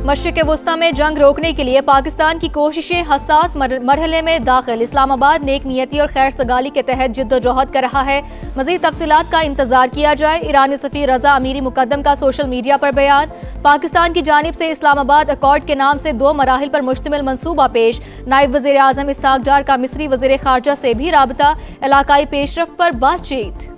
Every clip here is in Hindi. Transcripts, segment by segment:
मशरिक़ वुस्ता में जंग रोकने के लिए पाकिस्तान की कोशिशें हसास मरहले में दाखिल। इस्लामाबाद नेक नियती और खैर सगाली के तहत जिद्दोजहद कर रहा है। मज़ीद तफसीलात का इंतजार किया जाए। ईरानी सफ़ीर रजा अमीरी मुकद्दम का सोशल मीडिया पर बयान। पाकिस्तान की जानिब से इस्लामाबाद अकॉर्ड के नाम से 2 मराहिल पर मुश्तमिल मंसूबा पेश। नायब वज़ीर आज़म इसहाक डार का मिस्री वज़ीर खारजा से भी राबता। इलाकाई पेशरफ पर बातचीत।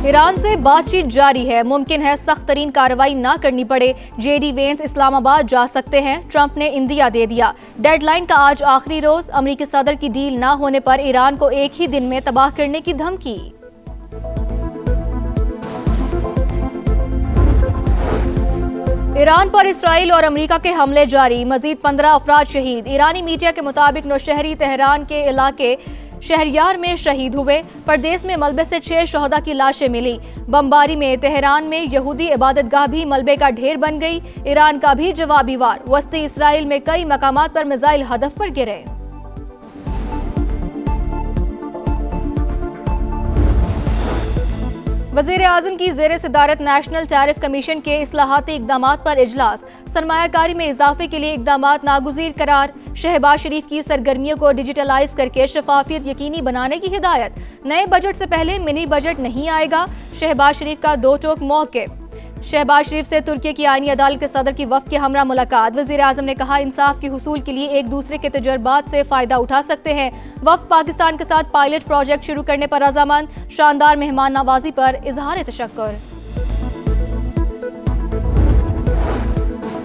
ईरान से बातचीत जारी है। मुमकिन है सख्त तरीन कार्रवाई ना करनी पड़े। जेडी वेंस इस्लामाबाद जा सकते हैं। ट्रंप ने इंदिया दे दिया। डेडलाइन का आज आखिरी रोज। अमेरिकी सदर की डील ना होने पर ईरान को एक ही दिन में तबाह करने की धमकी। ईरान पर इसराइल और अमेरिका के हमले जारी। मजीद 15 अफराद शहीद। ईरानी मीडिया के मुताबिक नौशहरी तेहरान के इलाके शहरियार में शहीद हुए। परदेश में मलबे से 6 शहदा की लाशें मिली। बमबारी में तेहरान में यहूदी इबादतगाह भी मलबे का ढेर बन गई। ईरान का भी जवाबी वार। वस्ती इसराइल में कई मकामात पर मिसाइल हदफ पर गिरे। वज़ीर आज़म की ज़ेर सदारत नेशनल टैरिफ कमीशन के इस्लाहाती इक़दामात पर इजलास। सरमायाकारी में इजाफे के लिए इक़दामात नागुज़ीर करार। शहबाज शरीफ की सरगर्मियों को डिजिटलाइज करके शफाफियत यकीनी बनाने की हिदायत। नए बजट से पहले मिनी बजट नहीं आएगा। शहबाज शरीफ का 2 टोक मौक़िफ़। शहबाज शरीफ से तुर्की की आईनी अदालत के सदर की वफ़द के हमरा मुलाकात। वज़ीर आज़म ने कहा इंसाफ के हुसूल के लिए एक दूसरे के तजुर्बात से फ़ायदा उठा सकते हैं। वफ़द पाकिस्तान के साथ पायलट प्रोजेक्ट शुरू करने पर रज़ामंद। शानदार मेहमान नवाजी पर इजहार तशक्कुर।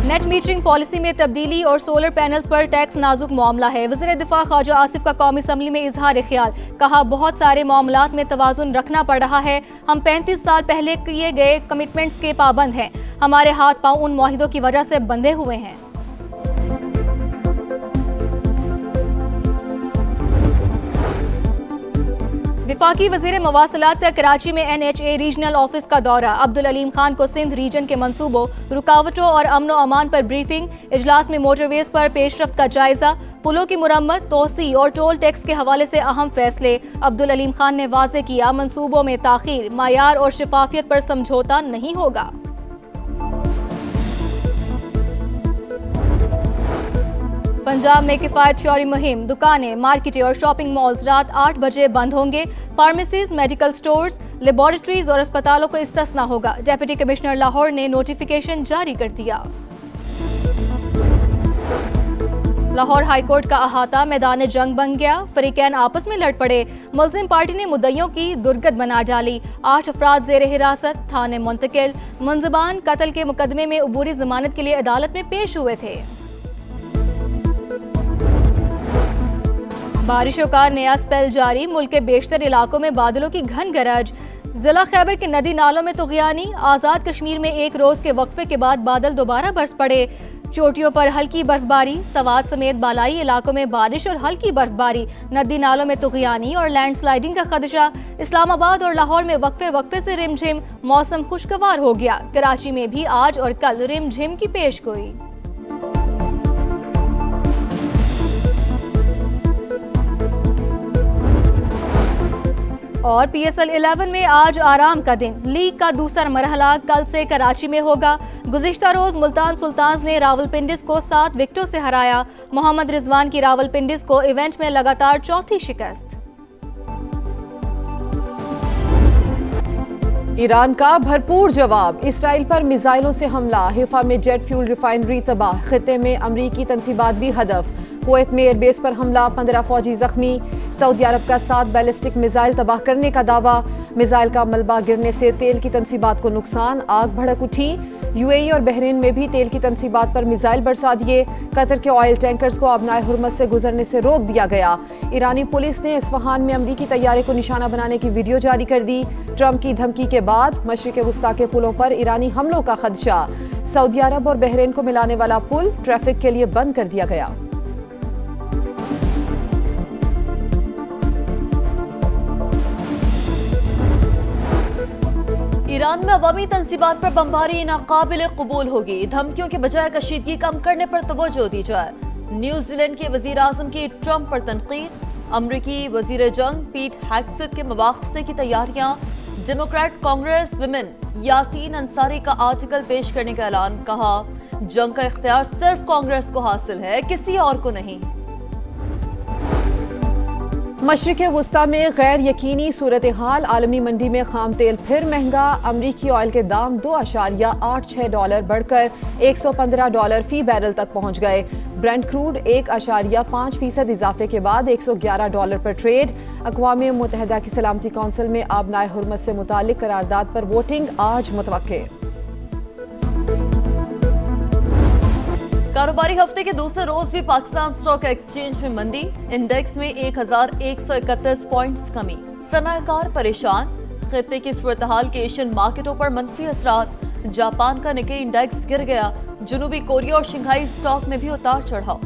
नेट मीटरिंग पॉलिसी में तब्दीली और सोलर पैनल्स पर टैक्स नाजुक मामला है। वज़ीर दिफा ख्वाजा आसिफ का कौमी असम्बली में इजहार ख्याल। कहा बहुत सारे मामलात में तवाज़ुन रखना पड़ रहा है। हम 35 साल पहले किए गए कमिटमेंट्स के पाबंद हैं। हमारे हाथ पांव उन मुआहिदों की वजह से बंधे हुए हैं। विफाकी वज़ीर मवासलात का कराची में NHA रीजनल ऑफिस का दौरा। अब्दुल अलीम खान को सिंध रीजन के मंसूबों, रुकावटों और अमन व अमान पर ब्रीफिंग। इजलास में मोटरवेज पर पेशरफ्त का जायजा। पुलों की मुरम्मत, तोसी और टोल टैक्स के हवाले से अहम फैसले। अब्दुल अलीम खान ने वाज़ेह किया मंसूबों में ताखीर, मायार और शफाफियत पर समझौता नहीं होगा। पंजाब में किफायत श्योरी मुहिम। दुकानें, मार्केटें और शॉपिंग मॉल्स रात 8 बजे बंद होंगे। फार्मेसीज, मेडिकल स्टोर्स, लेबोरेटरीज और अस्पतालों को इस्तिस्ना होगा। डेप्यूटी कमिश्नर लाहौर ने नोटिफिकेशन जारी कर दिया। लाहौर हाईकोर्ट का अहाता मैदान जंग बन गया। फरीकैन आपस में लड़ पड़े। मुल्जिम पार्टी ने मुद्दइयों की दुर्गत बना डाली। 8 अफराद जेर हिरासत, थाने मुंतकिल। मुंजबान कत्ल के मुकदमे में अबूरी जमानत के लिए अदालत में पेश हुए थे। बारिशों का नया स्पेल जारी। मुल्क के बेशतर इलाकों में बादलों की घन गरज। जिला खैबर के नदी नालों में तुग़यानी। आज़ाद कश्मीर में एक रोज के वक्फे के बाद बादल दोबारा बरस पड़े। चोटियों पर हल्की बर्फबारी। सवात समेत बालाई इलाकों में बारिश और हल्की बर्फबारी। नदी नालों में तुग़यानी और लैंडस्लाइडिंग का खदशा। इस्लामाबाद और लाहौर में वक्फे वक्फे से रिमझिम। मौसम खुशगवार हो गया। कराची में भी आज और कल रिमझिम की पेशगोई। और PSL 11 में आज आराम का दिन। लीग का दूसरा मरहला कल से कराची में होगा। गुज़िश्ता रोज मुल्तान सुल्तान्स ने रावलपिंडिस को 7 विकेटों से हराया। मोहम्मद रिजवान की रावलपिंडिस को इवेंट में लगातार चौथी शिकस्त। ईरान का भरपूर जवाब। इसराइल पर मिसाइलों से हमला। हिफा में जेट फ्यूल रिफाइनरी तबाह। खित्ते में अमरीकी तंसीबात भी हदफ। कुवैत में एयरबेस पर हमला, 15 फौजी जख्मी। सऊदी अरब का 7 बैलिस्टिक मिसाइल तबाह करने का दावा। मिसाइल का मलबा गिरने से तेल की तंसीबात को नुकसान। आग भड़क उठी। UAE और बहरीन में भी तेल की तंसीबात पर मिसाइल बरसा दिए। कतर के ऑयल टैंकर्स को आबनाए हुर्मत से गुजरने से रोक दिया गया। ईरानी पुलिस ने इस्फहान में अमरीकी तैयारे को निशाना बनाने की वीडियो जारी कर दी। ट्रंप की धमकी के बाद मशरिक़ वुस्ता के पुलों पर ईरानी हमलों का खदशा। सऊदी अरब और बहरीन को मिलाने वाला पुल ट्रैफिक के लिए बंद कर दिया गया। ईरान में अवामी तंसीबात पर बमबारी नाकाबिल कबूल होगी। धमकियों के बजाय कशीदगी कम करने पर तवज्जो दी जाए। न्यूजीलैंड के वजीर आजम की ट्रंप पर तनकीद। अमरीकी वजीर जंग पीट हेग्सेथ के मुवाख़ज़े की तैयारियां। डेमोक्रेट कांग्रेस विमेन यासीन अंसारी का आर्टिकल पेश करने का ऐलान, कहा जंग का इख्तियार सिर्फ कांग्रेस को हासिल है, किसी और को नहीं। मशरिक़ वुस्ता में गैर यकीनी सूरत हाल, आलमी मंडी में खाम तेल फिर महंगा, अमरीकी ऑयल के दाम $2.86 बढ़कर $115 फी बैरल तक पहुंच गए। ब्रेंट क्रूड 1.5% इजाफे के बाद $111 पर ट्रेड। अक़वाम मुत्तहिदा की सलामती कौंसिल में आबनाए हुर्मत से मुतालिक करारदाद पर वोटिंग आज मुतवक्के। कारोबारी हफ्ते के दूसरे रोज भी पाकिस्तान स्टॉक एक्सचेंज में मंदी, इंडेक्स में 1131 पॉइंट्स कमी, सरमायाकार परेशान। खित्ते की सूरत-हाल के एशियन मार्केटों पर मनफी असरात, जापान का निक्केई इंडेक्स गिर गया, जनूबी कोरिया और शंघाई स्टॉक में भी उतार चढ़ाव।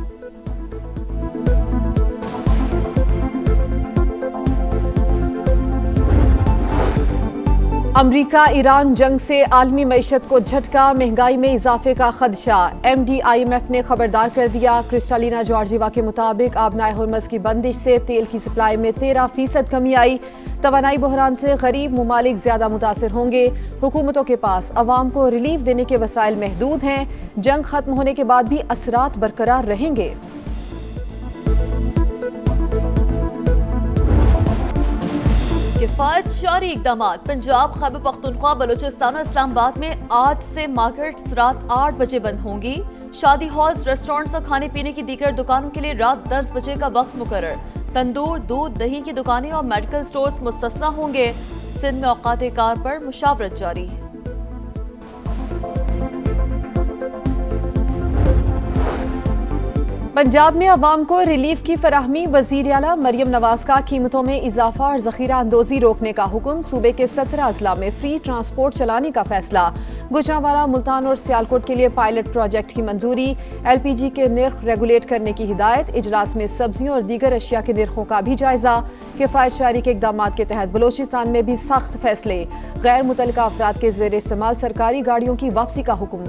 अमरीका ईरान जंग से आलमी मईशत को झटका, महंगाई में इजाफे का खदशा। MD-IMF ने खबरदार कर दिया। क्रिस्टालिना जॉर्जिवा के मुताबिक आबनाए हुर्मस की बंदिश से तेल की सप्लाई में 13% कमी आई। तवानाई बहरान से गरीब ममालिक ज्यादा मुतासिर होंगे। हुकूमतों के पास अवाम को रिलीफ देने के वसाइल महदूद हैं। जंग खत्म होने के बाद भी असरात बरकरार रहेंगे। किफायत शारी इक़दामात, पंजाब, खैबर पख्तूनख्वा, बलूचिस्तान और इस्लामाबाद में आज से मार्केट्स रात 8 बजे बंद होंगी। शादी हॉल्स, रेस्टोरेंट्स और खाने पीने की दीगर दुकानों के लिए रात 10 बजे का वक्त मुकर्रर। तंदूर, दूध, दही की दुकानें और मेडिकल स्टोर्स मुस्तस्ना होंगे। सिंध में औकात कार पर मुशावरत जारी है। पंजाब में अवाम को रिलीफ की फराहमी, वज़ीर आला मरियम नवाज का कीमतों में इजाफा और ज़ख़ीरा अंदोज़ी रोकने का हुक्म। सूबे के 17 अजला में फ्री ट्रांसपोर्ट चलाने का फैसला। गुजरांवाला, मुल्तान और सियालकोट के लिए पायलट प्रोजेक्ट की मंजूरी। LPG के निर्ख रेगुलेट करने की हिदायत। इजलास में सब्जियों और दीगर अशिया के निर्खों का भी जायजा। किफायत शारी के इक़दाम के तहत बलोचिस्तान में भी सख्त फैसले। गैर मुतल्लिका अफराद के ज़ेर इस्तेमाल सरकारी गाड़ियों की वापसी का हुक्म।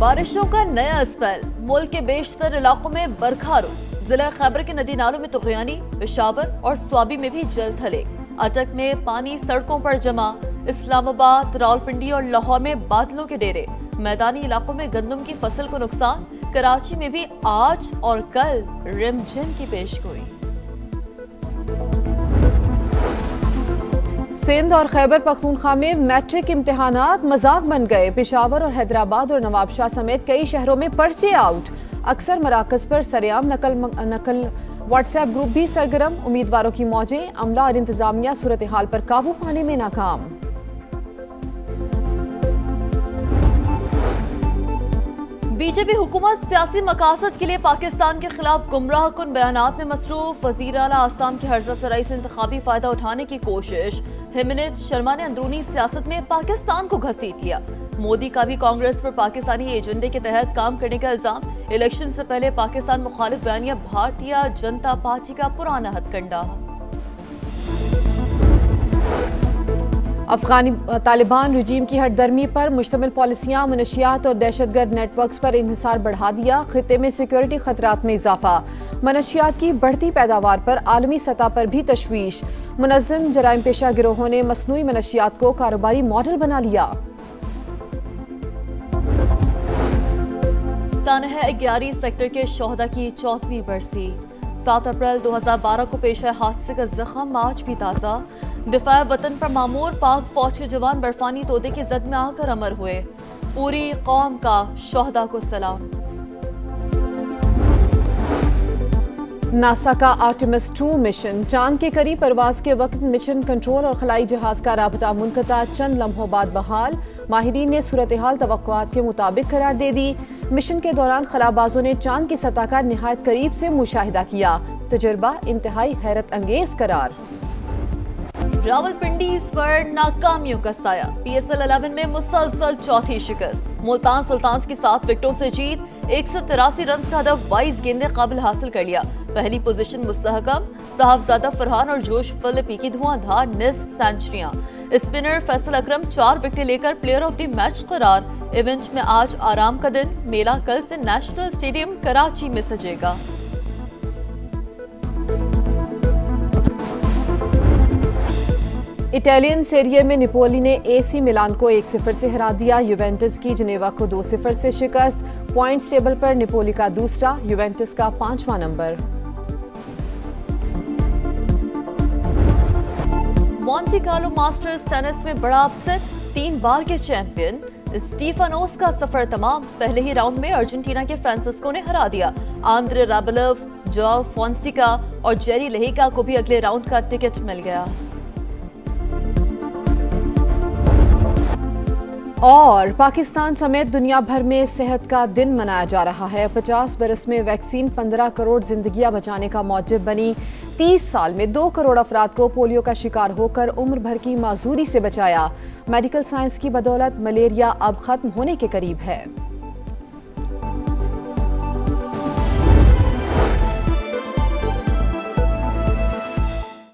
बारिशों का नया स्पेल, मुल्क के बेशतर इलाकों में बरखा रुक। जिला खैबर के नदी नालों में तुग़यानी, पेशावर और स्वाबी में भी जल थले। अटक में पानी सड़कों पर जमा। इस्लामाबाद, रावलपिंडी और लाहौर में बादलों के डेरे। मैदानी इलाकों में गंदम की फसल को नुकसान। कराची में भी आज और कल रिमझिम की पेशगोई। सिंध और खैबर पख्तूनख्वा में मैट्रिक इम्तिहानात मजाक बन गए। पेशावर और हैदराबाद और नवाबशाह समेत कई शहरों में पर्चे आउट। अक्सर मराकज पर सरेआम नकल व्हाट्सएप ग्रुप भी सरगर्म। उम्मीदवारों की मौजें, अमला और इंतजामिया सूरत हाल पर काबू पाने में नाकाम। बीजेपी हुकूमत सियासी मकासद के लिए पाकिस्तान के खिलाफ गुमराह कुन बयानात में मसरूफ। वज़ीर आला आसाम की हर्जा सराई से इंतखाबी फायदा उठाने की कोशिश। हिमनित शर्मा ने अंदरूनी सियासत में पाकिस्तान को घसीट लिया। मोदी का भी कांग्रेस पर पाकिस्तानी एजेंडे के तहत काम करने का इल्जाम। इलेक्शन से पहले पाकिस्तान मुखालिफ बयानिया भारतीय जनता पार्टी का पुराना हथकंडा। अफगानी तालिबान रजीम की हटदर्मी पर मुश्तमिल पॉलिसियां, मनशियात और दहशतगर्द नेटवर्क्स पर इन्हिसार बढ़ा दिया। खित्ते में सिक्योरिटी खतरात में इजाफा। मनशियात की बढ़ती पैदावार पर आलमी सतह पर भी तशवीश। मुनज़्ज़म जराइम पेशा गिरोहों ने मसनूई मनशियात को कारोबारी मॉडल बना लिया। सानह 11 सेक्टर के शोहदा की 4वीं बरसी। 7 अप्रैल 2012 को पेश आए हादसे का जख्म आज भी ताज़ा। दिफा वतन पर मामूर पाक फौज के जवान बर्फानी तोदे की जद में आकर अमर हुए। पूरी कौम का शोहदा को सलाम। नासा का आर्टेमिस 2 मिशन, चांद के करीब परवाज के वक्त मिशन कंट्रोल और खलाई जहाज का राबता मुनक़ता, चंद लम्हों बाद बहाल। माहिरीन ने सूरत हाल तवक्कुआत के मुताबिक करार दे दी। मिशन के दौरान खलाबाजों ने चांद की सतह का निहायत करीब से मुशाहिदा किया। तजुर्बा इंतहाई हैरत अंगेज करार। रावलपिंडी पर नाकामियों का साया। PSL 11 में मुसलसल चौथी शिकस्त। मुल्तान सुल्तान्स की 7 विकेटों से जीत। 183 रन का हदफ 22 गेंदें काबिल हासिल कर लिया। पहली पोजीशन मुस्तहकम। साहबजादा फरहान और जोश फिलिपी की धुआंधार निस्फ सेंचुरियां। स्पिनर फैसल अकरम 4 विकेट लेकर प्लेयर ऑफ द मैच करार। इवेंट में आज आराम का दिन, मेला कल से नेशनल स्टेडियम कराची में सजेगा। इटालियन सीरिया में निपोली ने एसी मिलान को 1-0 से हरा दिया। यूवेंटस की जिनेवा को 2-0 से शिकस्त। पॉइंट्स टेबल पर निपोली का दूसरा, यूवेंटस का 5वां number. Monte Carlo Masters tennis में बड़ा अपसेट, 3 बार के चैंपियन स्टीफानोस का सफर तमाम। पहले ही राउंड में अर्जेंटीना के फ्रांसिस्को ने हरा दिया। आंद्रे राबलेव, जोआओ फोंसेका और जेरी लहेका को भी अगले राउंड का टिकट मिल गया। और पाकिस्तान समेत दुनिया भर में सेहत का दिन मनाया जा रहा है। 50 बरस में वैक्सीन 15 करोड़ जिंदगियां बचाने का मौजिब बनी। 30 साल में 2 करोड़ अफराद को पोलियो का शिकार होकर उम्र भर की माजूरी से बचाया। मेडिकल साइंस की बदौलत मलेरिया अब खत्म होने के करीब है।